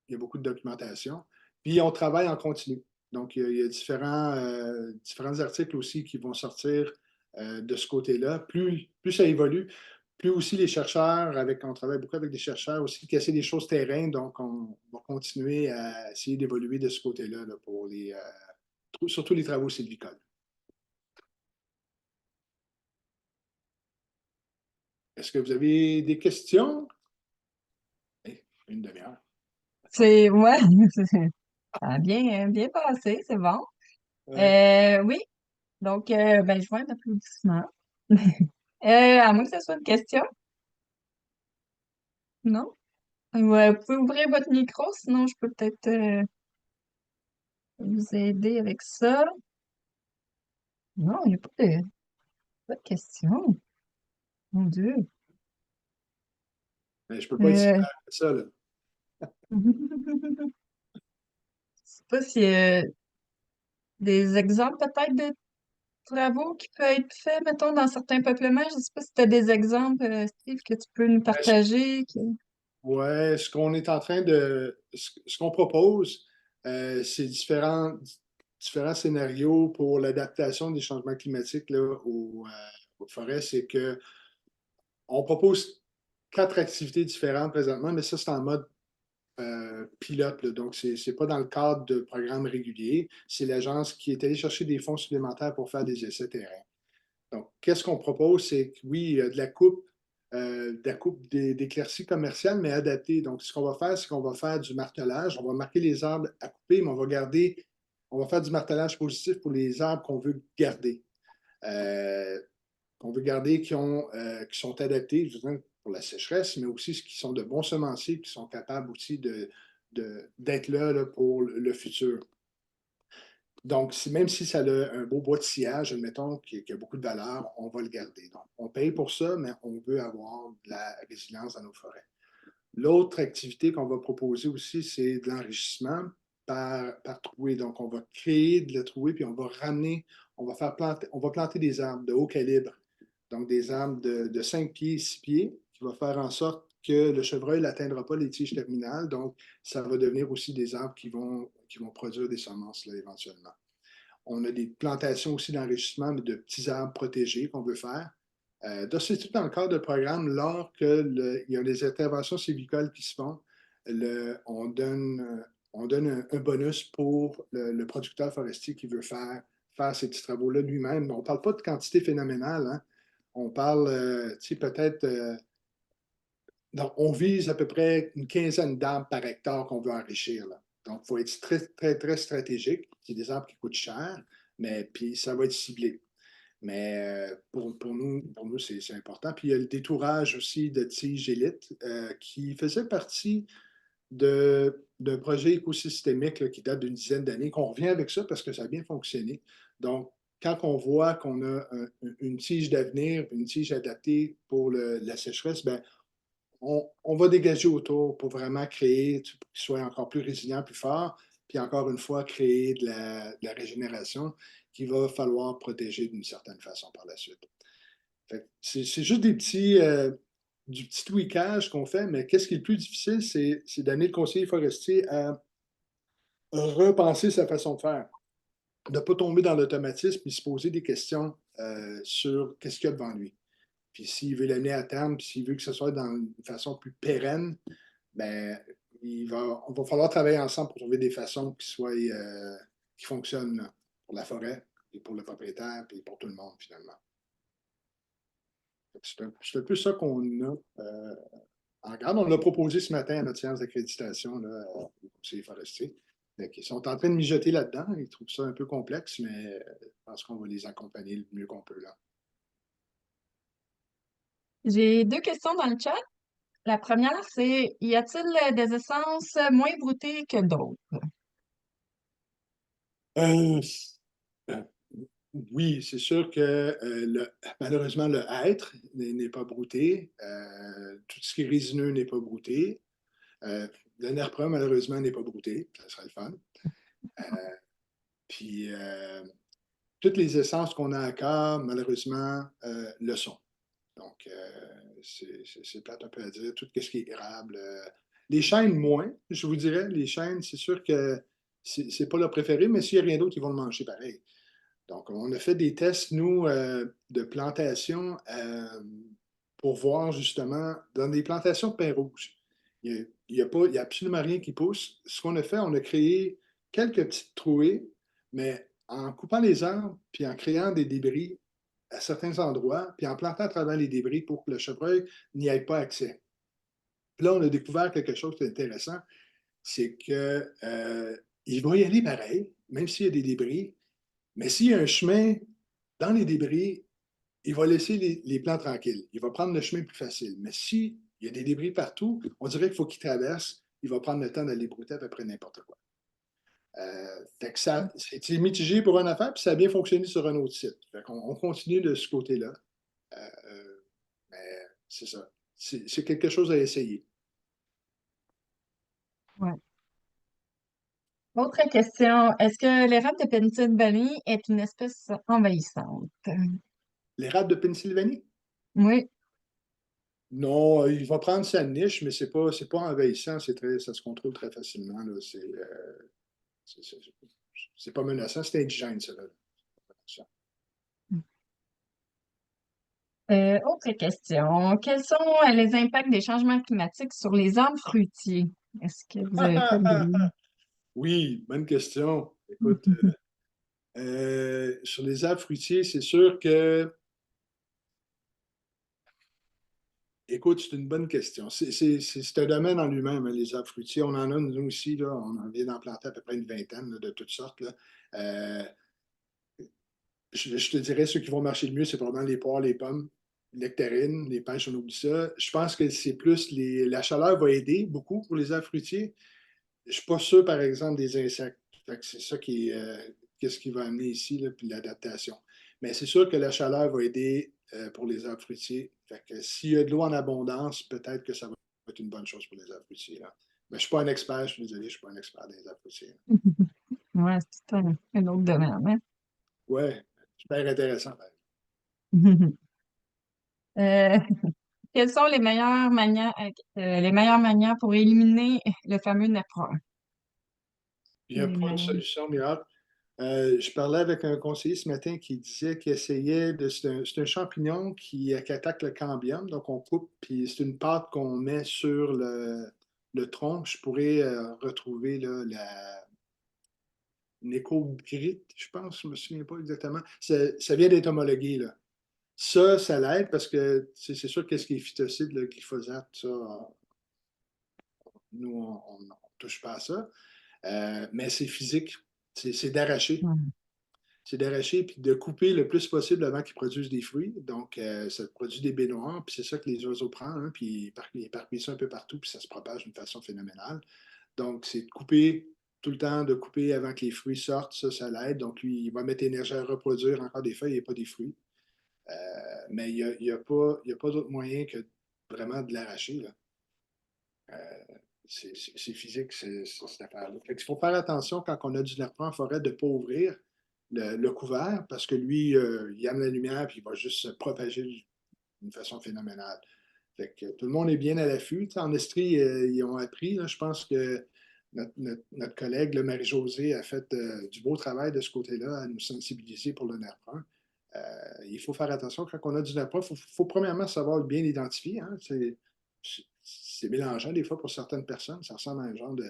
y a beaucoup de documentation. Puis on travaille en continu. Donc, il y a différents articles aussi qui vont sortir de ce côté-là. Plus ça évolue, Plus aussi les chercheurs, on travaille beaucoup avec des chercheurs aussi qui essaient des choses terrain, donc on va continuer à essayer d'évoluer de ce côté-là là, pour surtout les travaux sylvicoles. Est-ce que vous avez des questions? Une demi-heure. Ouais, ça a bien passé, c'est bon. Ouais. Oui, donc, ben, je vois un applaudissement. À moins que ce soit une question, non? Ouais, vous pouvez ouvrir votre micro, sinon je peux peut-être vous aider avec ça. Non, il n'y a pas de question. Mon Dieu. Mais je ne peux pas être si Euh, clair que ça, là. je sais pas s'il y a des exemples peut-être de travaux qui peuvent être faits, mettons, dans certains peuplements. Je ne sais pas si tu as des exemples, Steve, que tu peux nous Ben, partager. ouais, ce qu'on est en train de. Ce qu'on propose, c'est différents scénarios pour l'adaptation des changements climatiques là, aux forêts. C'est que on propose 4 activités différentes présentement, mais ça, c'est en mode pilote. Là. Donc, ce n'est pas dans le cadre de programmes réguliers. C'est l'agence qui est allée chercher des fonds supplémentaires pour faire des essais terrain. Donc, qu'est-ce qu'on propose? C'est que oui, il y a de la coupe d'éclaircies commerciales, mais adaptée. Donc, ce qu'on va faire, c'est qu'on va faire du martelage. On va marquer les arbres à couper, mais on va faire du martelage positif pour les arbres qu'on veut garder. Euh, qu'on veut garder qui sont adaptés, je veux dire, pour la sécheresse, mais aussi qui sont de bons semenciers, qui sont capables aussi d'être là, pour le futur. Donc, même si ça a un beau bois de sillage, admettons, qui a beaucoup de valeur, on va le garder. Donc, on paye pour ça, mais on veut avoir de la résilience dans nos forêts. L'autre activité qu'on va proposer aussi, c'est de l'enrichissement par trouée. Donc, on va créer de la trouée, puis on va planter des arbres de haut calibre. Donc, des arbres de 5 pieds, 6 pieds, qui va faire en sorte que le chevreuil n'atteindra pas les tiges terminales. Donc, ça va devenir aussi des arbres qui vont produire des semences là, éventuellement. On a des plantations aussi d'enrichissement de petits arbres protégés qu'on veut faire. C'est tout dans le cadre de programme. Il y a des interventions sylvicoles qui se font, on donne un bonus pour le producteur forestier qui veut faire ces petits travaux-là lui-même. On ne parle pas de quantité phénoménale. Hein. On parle, peut-être, donc, on vise à peu près une quinzaine d'arbres par hectare qu'on veut enrichir. Là. Donc, il faut être très, très, très stratégique. C'est des arbres qui coûtent cher, mais puis ça va être ciblé. Mais pour nous c'est important. Puis il y a le détourage aussi de tiges élites qui faisait partie d'un projet écosystémique là, qui date d'une dizaine d'années, qu'on revient avec ça parce que ça a bien fonctionné. Donc, quand on voit qu'on a une tige d'avenir, une tige adaptée pour la sécheresse, ben, on va dégager autour pour vraiment créer, pour qu'il soit encore plus résilient, plus fort, puis encore une fois, créer de la régénération qu'il va falloir protéger d'une certaine façon par la suite. C'est juste du petit tweakage qu'on fait, mais qu'est-ce qui est le plus difficile, c'est d'amener le conseiller forestier à repenser sa façon de faire, de ne pas tomber dans l'automatisme et se poser des questions sur qu'est-ce qu'il y a devant lui. Puis s'il veut l'amener à terme, puis s'il veut que ce soit dans une façon plus pérenne, ben, on va falloir travailler ensemble pour trouver des façons qui fonctionnent là, pour la forêt et pour le propriétaire et pour tout le monde finalement. C'est un peu ça qu'on a en garde. On l'a proposé ce matin à notre séance d'accréditation au conseiller forestier. Ils sont en train de mijoter là-dedans. Ils trouvent ça un peu complexe, mais je pense qu'on va les accompagner le mieux qu'on peut là. J'ai deux questions dans le chat. La première, c'est, y a-t-il des essences moins broutées que d'autres? Euh, euh, oui, c'est sûr que malheureusement, le hêtre n'est pas brouté. Tout ce qui est résineux n'est pas brouté. Le nerf malheureusement, n'est pas brouté. Ça serait le fun. Euh, puis, toutes les essences qu'on a à cœur, malheureusement, le sont. Donc, c'est plate un peu à dire. Tout ce qui est érable. Les chênes, moins, je vous dirais. Les chênes, c'est sûr que c'est pas leur préféré, mais s'il n'y a rien d'autre, ils vont le manger pareil. Donc, on a fait des tests, nous, de plantation pour voir justement dans des plantations de pin rouge. Il y a absolument rien qui pousse. Ce qu'on a fait, on a créé quelques petites trouées, mais en coupant les arbres, puis en créant des débris à certains endroits, puis en plantant à travers les débris pour que le chevreuil n'y ait pas accès. Puis là, on a découvert quelque chose d'intéressant, c'est que il va y aller pareil, même s'il y a des débris, mais s'il y a un chemin dans les débris, il va laisser les plants tranquilles. Il va prendre le chemin plus facile. Mais s'il y a des débris partout, on dirait qu'il faut qu'il traverse. Il va prendre le temps d'aller brouter à peu près n'importe quoi. Fait que ça, c'est mitigé pour une affaire, puis ça a bien fonctionné sur un autre site. Fait qu'on on continue de ce côté-là. Mais c'est ça. C'est quelque chose à essayer. Ouais. Autre question. Est-ce que l'érable de Pennsylvanie est une espèce envahissante? L'érable de Pennsylvanie? Oui. Non, il va prendre sa niche, mais c'est pas envahissant, ça se contrôle très facilement. Là. C'est- c'est- c'est pas menaçant, c'est indigène, ça. Là. Autre question. Quels sont les impacts des changements climatiques sur les arbres fruitiers? Est-ce que vous avez fait des... Oui, bonne question. Écoute, sur les arbres fruitiers, c'est sûr que, écoute, c'est une bonne question. C'est un domaine en lui-même, hein, les arbres fruitiers. On en a, nous aussi, là, on en vient d'en planter à peu près une vingtaine là, de toutes sortes. Là. Euh, je te dirais, ceux qui vont marcher le mieux, c'est probablement les poires, les pommes, les nectarines, les pêches, on oublie ça. Je pense que c'est plus la chaleur va aider beaucoup pour les arbres fruitiers. Je ne suis pas sûr, par exemple, des insectes. Fait que c'est ça qu'est-ce qui va amener ici, là, puis l'adaptation. Mais c'est sûr que la chaleur va aider pour les arbres fruitiers. Fait que s'il y a de l'eau en abondance, peut-être que ça va être une bonne chose pour les arbres fruitiers. Là. Mais je ne suis pas un expert, je suis désolé, je ne suis pas un expert des arbres fruitiers. Ouais, c'est un autre domaine, hein? Ouais, super intéressant. Euh, quelles sont les meilleures manières pour éliminer le fameux nerf brun? Il n'y a Les pas une meilleures- solution miracle. Je parlais avec un conseiller ce matin qui disait qu'il essayait de. C'est un champignon qui attaque le cambium. Donc, on coupe, puis c'est une pâte qu'on met sur le tronc. Je pourrais retrouver là, nécobrite, je pense, je ne me souviens pas exactement. Ça vient d'être homologué, là. Ça l'aide parce que c'est sûr qu'est-ce qui est phytocide, le glyphosate, ça, nous, on ne touche pas à ça. Mais c'est physique. C'est d'arracher. Ouais. C'est d'arracher puis de couper le plus possible avant qu'ils produisent des fruits. Donc, ça produit des baies noires, puis c'est ça que les oiseaux prennent, hein, puis ils éparpillent ça un peu partout, puis ça se propage d'une façon phénoménale. Donc, c'est de couper tout le temps, de couper avant que les fruits sortent, ça l'aide. Donc, lui, il va mettre énergie à reproduire encore des feuilles et pas des fruits. Mais il y a pas d'autre moyen que vraiment de l'arracher. Là. C'est physique, cette affaire-là. Fait qu'il faut faire attention quand on a du nerpent en forêt de ne pas ouvrir le couvert parce que lui, il aime la lumière et il va juste se propager d'une façon phénoménale. Fait que tout le monde est bien à l'affût. Tu sais, en Estrie, ils ont appris. Là, je pense que notre collègue, Marie-Josée, a fait du beau travail de ce côté-là à nous sensibiliser pour le nerf brun. Il faut faire attention quand on a du nerf brun. Il faut premièrement savoir bien l'identifier. Hein. C'est mélangeant des fois pour certaines personnes. Ça ressemble à un genre de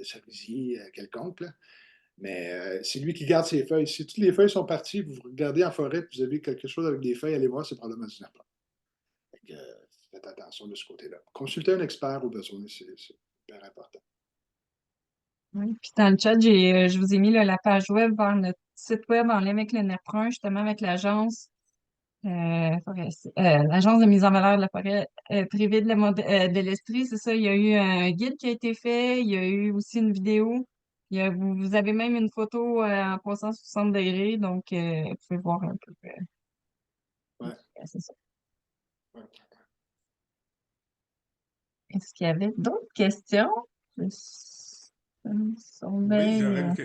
cerisier quelconque. Là. Mais c'est lui qui garde ses feuilles. Si toutes les feuilles sont parties, vous regardez en forêt et vous avez quelque chose avec des feuilles, allez voir, c'est probablement du nerf brun. Fait que, faites attention de ce côté-là. Consultez un expert au besoin, c'est hyper important. Oui. Puis dans le chat, je vous ai mis là, la page web vers notre site web en lien avec le nerf brun, justement avec l'agence de mise en valeur de la forêt privée de l'Estrie. C'est ça, il y a eu un guide qui a été fait, il y a eu aussi une vidéo. Vous avez même une photo en 360 degrés, donc vous pouvez voir un peu. Ouais. C'est ça. Ouais. Est-ce qu'il y avait d'autres questions? Ils sont Oui, bien, j'aurais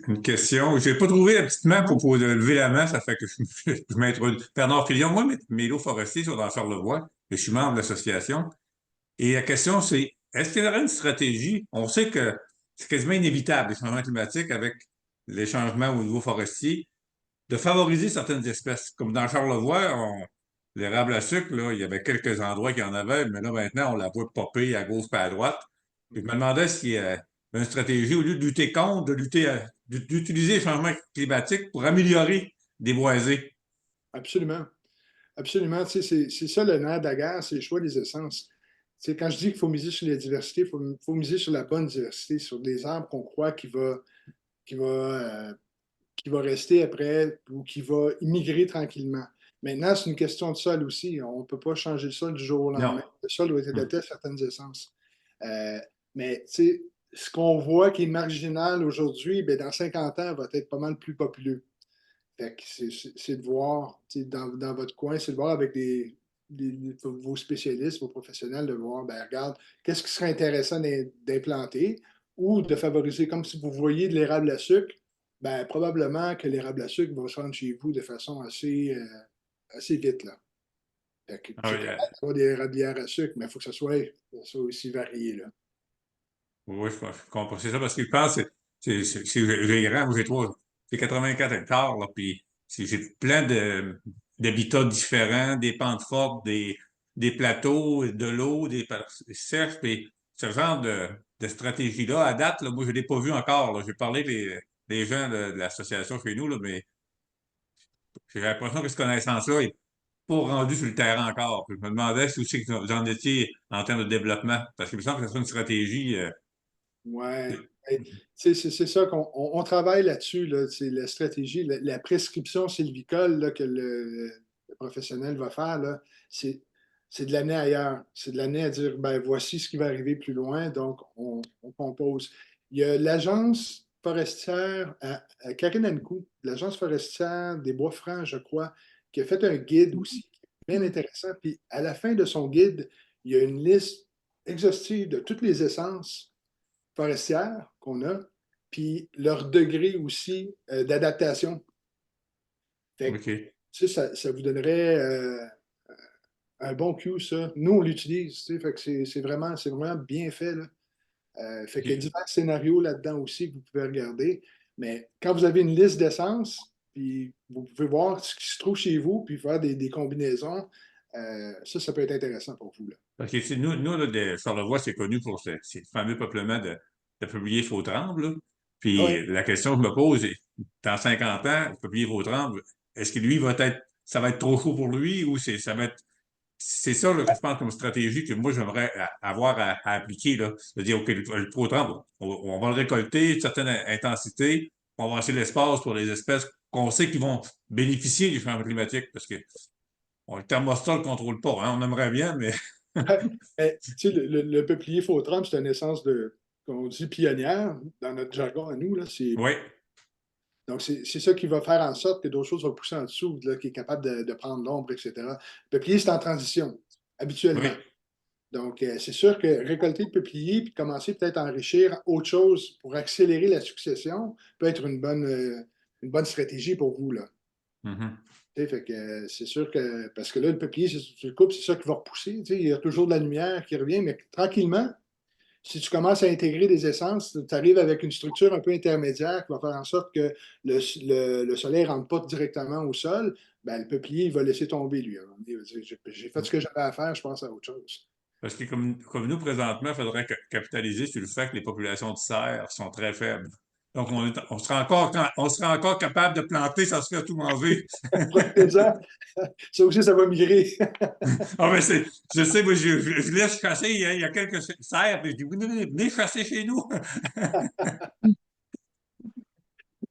une question. Je n'ai pas trouvé la petite main pour lever la main, ça fait que je m'introduis. Bernard Filion, moi, mes lots forestiers sont dans Charlevoix, et je suis membre de l'association. Et la question, c'est, est-ce qu'il y aurait une stratégie? On sait que c'est quasiment inévitable, les changements climatiques avec les changements au niveau forestier, de favoriser certaines espèces. Comme dans Charlevoix, l'érable à sucre, là, il y avait quelques endroits qui en avaient, mais là, maintenant, on la voit popper à gauche et à droite. Puis je me demandais s'il y a une stratégie, au lieu de lutter contre, de lutter d'utiliser les changements climatiques pour améliorer des boisés. Absolument. Absolument. Tu sais, c'est ça le nerf de la guerre, c'est le choix des essences. Tu sais, quand je dis qu'il faut miser sur la diversité, faut miser sur la bonne diversité, sur des arbres qu'on croit qui va, qui va rester après ou qui va immigrer tranquillement. Maintenant, c'est une question de sol aussi. On ne peut pas changer le sol du jour au Non. lendemain. Le sol doit être adapté à certaines essences. Euh, mais tu sais, ce qu'on voit qui est marginal aujourd'hui, ben, dans 50 ans, va être pas mal plus populeux. Fait que c'est de voir, tu sais, dans votre coin, c'est de voir avec vos spécialistes, vos professionnels, de voir, ben regarde, qu'est-ce qui serait intéressant d'implanter ou de favoriser, comme si vous voyez de l'érable à sucre, ben probablement que l'érable à sucre va se rendre chez vous de façon assez vite, là. Fait que Ah c'est oui, correct d'avoir des érablières à sucre, mais il faut que ça soit aussi varié, là. oui, je comprends. C'est ça, parce que je pense que j'ai grand, moi, j'ai 84 hectares, là, puis j'ai plein d'habitats différents, des pentes fortes, des plateaux, de l'eau, des cerfs, puis ce genre de stratégie-là, à date, là, moi, je ne l'ai pas vu encore, là. J'ai parlé des gens de l'association chez nous, là, mais j'ai l'impression que cette connaissance-là est pas rendue sur le terrain encore. Puis je me demandais si aussi que vous en étiez en termes de développement, parce qu'il me semble que ce soit une stratégie. Ouais. Hey, c'est ça qu'on travaille là-dessus, là, c'est la stratégie, la prescription sylvicole là, que le professionnel va faire, là, c'est de l'amener ailleurs. C'est de l'amener à dire, ben, voici ce qui va arriver plus loin, donc on compose. Il y a l'agence forestière à Karinankou, l'agence forestière des Bois-Francs, je crois, qui a fait un guide aussi, bien intéressant. Puis à la fin de son guide, il y a une liste exhaustive de toutes les essences forestières qu'on a, puis leur degré aussi d'adaptation. Fait que, OK. tu sais, ça vous donnerait un bon cue, ça. Nous, on l'utilise, tu sais, fait que c'est vraiment bien fait, là. Fait qu'il y a OK. divers scénarios là-dedans aussi que vous pouvez regarder. Mais quand vous avez une liste d'essence, puis vous pouvez voir ce qui se trouve chez vous, puis faire des combinaisons, ça peut être intéressant pour vous, là. Parce que tu sais, nous là, Charlevoix, c'est connu pour ces fameux peuplements de peuplier faux-tremble, là. Ah ouais. Puis la question que je me pose, est, dans 50 ans, le peuplier faux-tremble, est-ce que lui ça va être trop chaud pour lui ou ça va être, c'est ça, là, que je pense comme stratégie que moi, j'aimerais avoir à appliquer, là. De dire, OK, le faux-tremble, on va le récolter, une certaine intensité, on va laisser l'espace pour les espèces qu'on sait qui vont bénéficier du changement climatique parce que le thermostat ne le contrôle pas, hein. On aimerait bien, mais Tu sais, le peuplier faux-trempe, c'est une essence qu'on dit pionnière dans notre jargon à nous. Là, oui, donc, c'est ça qui va faire en sorte que d'autres choses vont pousser en dessous, là, qui est capable de prendre l'ombre, etc. Le peuplier, c'est en transition, habituellement. oui. Donc, c'est sûr que récolter le peuplier puis commencer peut-être à enrichir autre chose pour accélérer la succession peut être une bonne stratégie pour vous, là. Mhm. Tu sais, fait que c'est sûr que, parce que là, le peuplier, si tu le coupes, c'est ça qui va repousser. Tu sais, il y a toujours de la lumière qui revient, mais tranquillement, si tu commences à intégrer des essences, tu arrives avec une structure un peu intermédiaire qui va faire en sorte que le soleil ne rentre pas directement au sol, ben, le peuplier, il va laisser tomber, lui. Il va dire, j'ai fait ce que j'avais à faire, je pense à autre chose. Parce que comme nous, présentement, il faudrait capitaliser sur le fait que les populations de cerfs sont très faibles. Donc, on sera encore capable de planter sans se faire tout manger. Profitez-en. Ça aussi, ça va migrer. Ah, mais je sais, moi, je laisse chasser, il y a quelques cerfs, et je dis, venez chasser chez nous.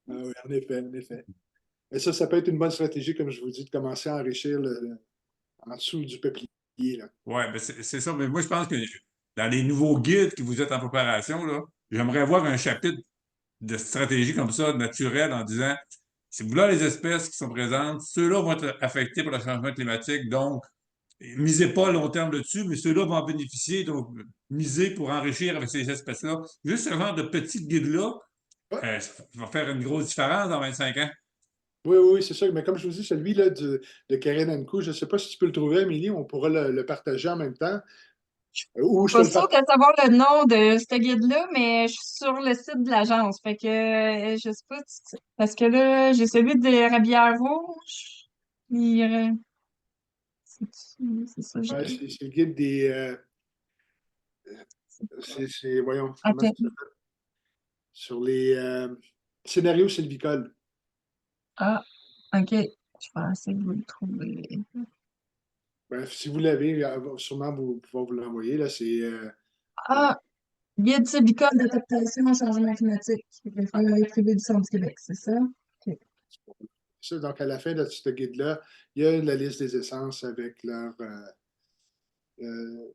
Ah oui, en effet, en effet. Mais ça peut être une bonne stratégie, comme je vous dis, de commencer à enrichir en dessous du peuplier, là. Ouais, ben c'est ça. Mais moi, je pense que dans les nouveaux guides que vous êtes en préparation, là, j'aimerais voir un chapitre de stratégie comme ça, naturelle, en disant, c'est voilà les espèces qui sont présentes, ceux-là vont être affectés par le changement climatique, donc misez pas à long terme dessus, mais ceux-là vont en bénéficier, donc misez pour enrichir avec ces espèces-là. Juste ce genre de petits guides-là, Ouais. ça va faire une grosse différence dans 25 ans. Oui, oui, oui, c'est ça. Mais comme je vous dis, celui-là de Karen Ankou, je ne sais pas si tu peux le trouver, Amélie, on pourra le partager en même temps. Ou je te Pas le sûre partage. de savoir le nom de ce guide-là, mais je suis sur le site de l'agence. Fait que je sais pas parce que là, j'ai celui de Rabière Rouge. Il, C'est ça, Ouais, c'est le guide des. Voyons, comment ça OK. s'appelle? Sur les scénarios sylvicoles. Ah, OK. Je pensais que vous le trouviez. Bref, si vous l'avez, sûrement vous pouvez vous l'envoyer. Là, c'est Ah, guide sylvicole d'adaptation au changement climatique. Le privé du Centre du Québec, c'est ça? OK. ça. Donc, à la fin de ce guide-là, il y a la liste des essences avec euh,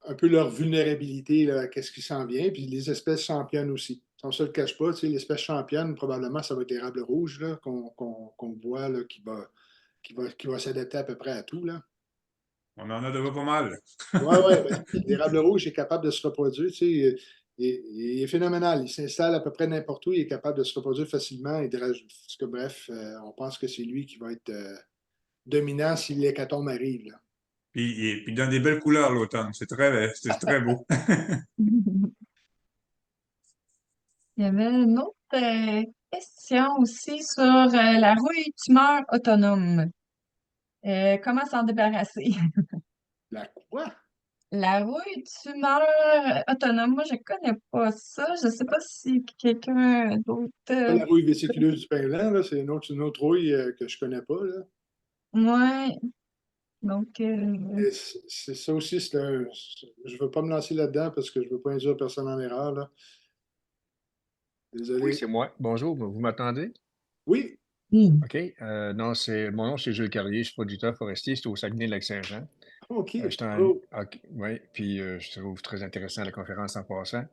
un peu leur vulnérabilité là, à ce qui s'en vient, puis les espèces championnes aussi. On ne se le cache pas, l'espèce championne, probablement, ça va être l'érable rouge là, qu'on voit là, qui va s'adapter à peu près à tout. Là. On en a déjà pas mal. Oui, oui, ben, l'érable rouge est capable de se reproduire. Il est phénoménal. Il s'installe à peu près n'importe où. Il est capable de se reproduire facilement. Bref, on pense que c'est lui qui va être dominant si l'hécatombe arrive. Là. Puis dans des belles couleurs l'automne. C'est très beau. Il y avait une autre question aussi sur la rouille tumeur autonome. Comment s'en débarrasser? La quoi? La rouille tumeur autonome, moi, je connais pas ça. Je sais pas si quelqu'un d'autre. Pas la rouille vésiculaire du pain blanc, là, c'est une autre rouille que je connais pas. Là. Ouais, donc, Et c'est ça aussi, je ne veux pas me lancer là-dedans parce que je ne veux pas induire personne en erreur. Là. Oui, Désolé. c'est moi. Bonjour, vous m'entendez? Oui, hmm. OK. Non, mon nom, c'est Jules Carrier, je suis producteur forestier, c'est au Saguenay-Lac-Saint-Jean. OK. J'étais OK, oui, puis je trouve très intéressant la conférence en passant.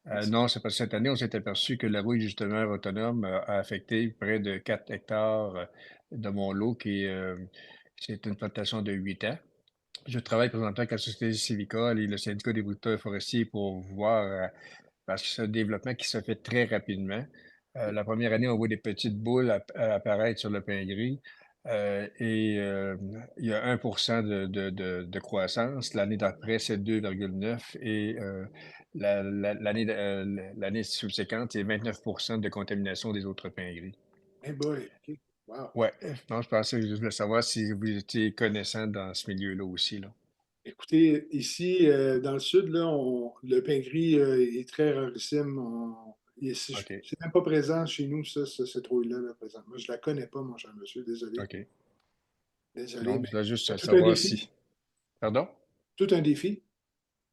Merci. Non, c'est parce que cette année, on s'est aperçu que la rouille justement autonome a affecté près de 4 hectares de mon lot, c'est une plantation de 8 ans. Je travaille présentement avec la Société civicole et le syndicat des producteurs forestiers pour voir parce que c'est un développement qui se fait très rapidement. La première année, on voit des petites boules apparaître sur le pain gris il y a 1% de croissance. L'année d'après, c'est 2,9 et l'année subséquente, c'est 29% de contamination des autres pains gris. Eh boy, OK. Wow. Ouais, non, je pensais que je voulais savoir si vous étiez connaissant dans ce milieu-là aussi, là. Écoutez, ici, dans le sud, là, le pain gris est très rarissime. OK, C'est même pas présent chez nous, cette rouille-là, là, présentement. Je la connais pas, mon cher monsieur. Désolé. OK. Désolé, Non, je mais voulais juste c'est tout un savoir défi. si. Pardon? Tout un défi.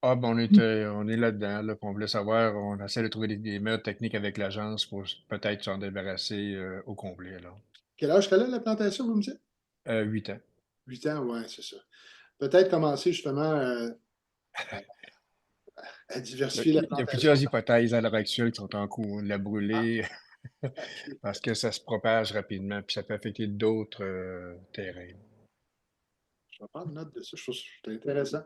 Ah, ben on est là-dedans, là, puis on voulait savoir, on essaie de trouver des meilleures techniques avec l'agence pour peut-être s'en débarrasser au complet, là. Quel âge qu'elle a, la plantation, vous me dites? 8 ans. 8 ans, ouais, c'est ça. Peut-être commencer justement à diversifier la Il y a plantation. plusieurs hypothèses à l'heure actuelle qui sont en cours. La Ah, brûler OK. parce que ça se propage rapidement, puis ça peut affecter d'autres terrains. Je vais prendre note de ça. Je trouve que c'est intéressant.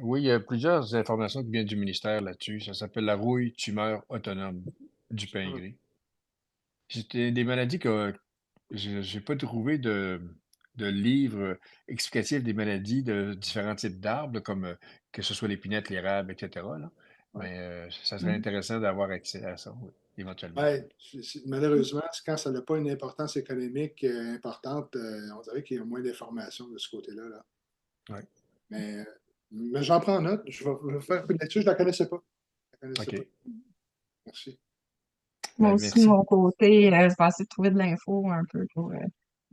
Oui, il y a plusieurs informations qui viennent du ministère là-dessus. Ça s'appelle la rouille tumeur autonome du pain Ah, gris. C'était des maladies que j'ai pas trouvé de livre explicatif des maladies de différents types d'arbres, comme que ce soit l'épinette, l'érable, etc., là. ouais. Mais ça serait intéressant d'avoir accès à ça, oui, éventuellement. Ouais, malheureusement, quand ça n'a pas une importance économique importante, on dirait qu'il y a moins d'informations de ce côté-là. Là. Oui, Mais, mais j'en prends note. Je vais faire un peu de lecture. Je ne la connaissais pas. Je la connaissais pas. OK. Merci. Moi Ben, aussi, de merci. mon côté, je vais essayer de trouver de l'info un peu pour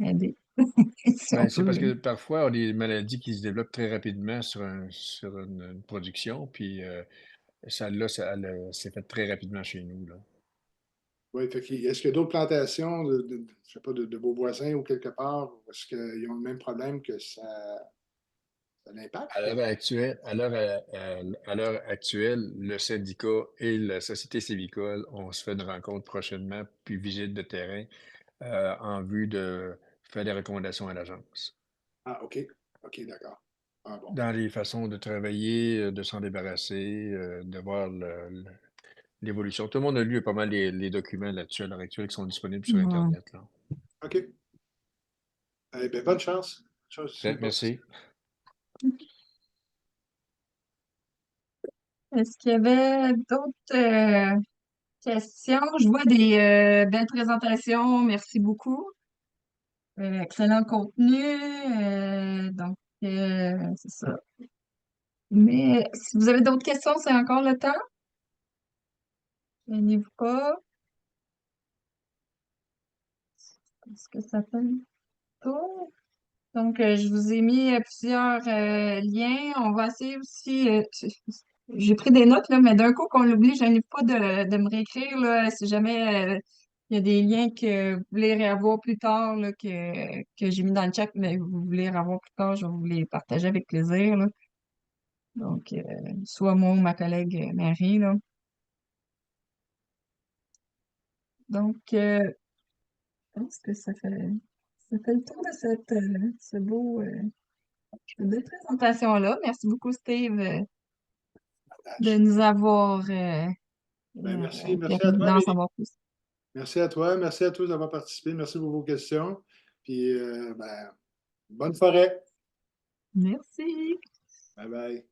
aider, si on Ben, c'est peut. parce que parfois, on a des maladies qui se développent très rapidement sur une production, puis c'est fait très rapidement chez nous, là. Oui, est-ce qu'il y a d'autres plantations je sais pas, de vos voisins ou quelque part, où est-ce qu'ils ont le même problème que ça l'impacte? À l'heure actuelle, le syndicat et la société civicole, on se fait une rencontre prochainement, puis visite de terrain, en vue de faire des recommandations à l'agence. Ah, OK. OK, d'accord. Ah bon. Dans les façons de travailler, de s'en débarrasser, de voir l'évolution. Tout le monde a lu pas mal les documents là-dessus à l'heure actuelle qui sont disponibles sur Hmm. Internet, là. OK. Eh bien, bonne chance. Bonne chance, c'est Très- une bonne- Merci. Est-ce qu'il y avait d'autres questions? Je vois des belles présentations. Merci beaucoup. Excellent contenu. Donc, C'est ça. Mais si vous avez d'autres questions, c'est encore le temps. Gênez-vous pas. Est-ce que ça fait le tour? Donc, je vous ai mis plusieurs liens. On va essayer aussi. J'ai pris des notes, là, mais d'un coup qu'on l'oublie, je n'ai pas de me réécrire là, si jamais il y a des liens que vous voulez revoir plus tard, là, que j'ai mis dans le chat, mais que vous voulez revoir plus tard, je vais vous les partager avec plaisir. Là. Donc, soit moi ou ma collègue Marie. Là. Donc, je pense que ça fait le tour de ce beau belle présentation-là. Merci beaucoup, Steve, de nous avoir Ben, merci à permis toi, d'en Amélie. savoir plus. Merci à toi. Merci à tous d'avoir participé. Merci pour vos questions. Puis, bonne forêt. Merci. Bye bye.